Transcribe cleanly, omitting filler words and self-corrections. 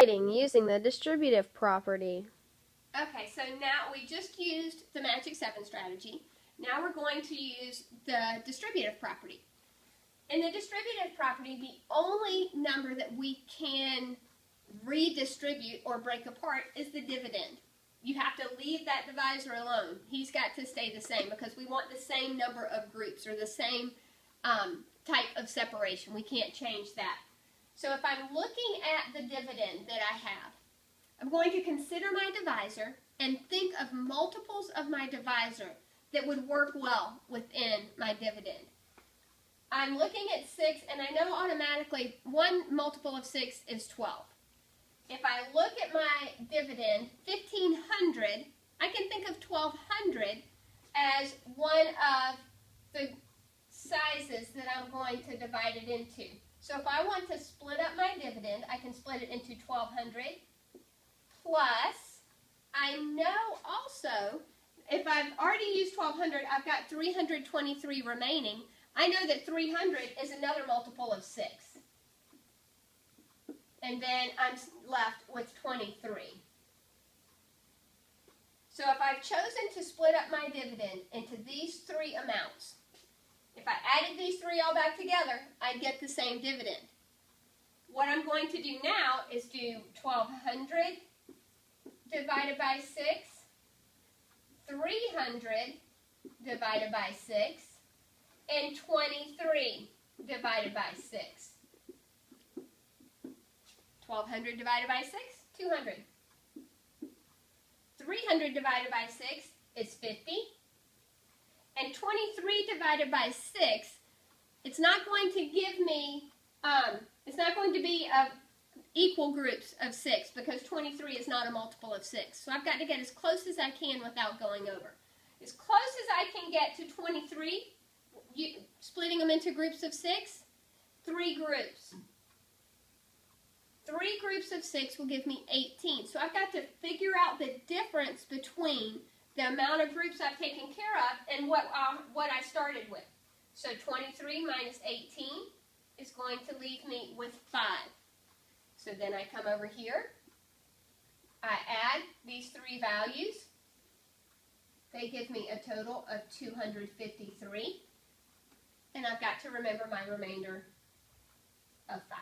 Using the distributive property. Okay, so now we just used the magic 7 strategy. Now we're going to use the distributive property. In the distributive property, the only number that we can redistribute or break apart is the dividend. You have to leave that divisor alone. He's got to stay the same because we want the same number of groups or the same type of separation. We can't change that. So if I'm looking at the dividend that I have, I'm going to consider my divisor and think of multiples of my divisor that would work well within my dividend. I'm looking at 6, and I know automatically one multiple of 6 is 12. If I look at my dividend, 1,500, I can think of 1,200 as one of the sizes that I'm going to divide it into. So if I want to split up my dividend, I can split it into 1,200 plus, I know also, if I've already used 1,200, I've got 323 remaining. I know that 300 is another multiple of 6. And then I'm left with 23. So if I've chosen to split up my dividend into these 3 amounts, if I added these 3 all back together, I'd get the same dividend. What I'm going to do now is do 1,200 divided by 6, 300 divided by 6, and 23 divided by 6. 1,200 divided by 6, 200. 300 divided by 6 is 50. And 23 divided by 6, it's not going to give me, it's not going to be of equal groups of 6 because 23 is not a multiple of 6. So I've got to get as close as I can without going over. As close as I can get to 23, splitting them into groups of 6, 3 groups. 3 groups of 6 will give me 18. So I've got to figure out the difference between the amount of groups I've taken care of and what I started with. So 23 minus 18 is going to leave me with 5. So then I come over here, I add these 3 values. They give me a total of 253. And I've got to remember my remainder of 5.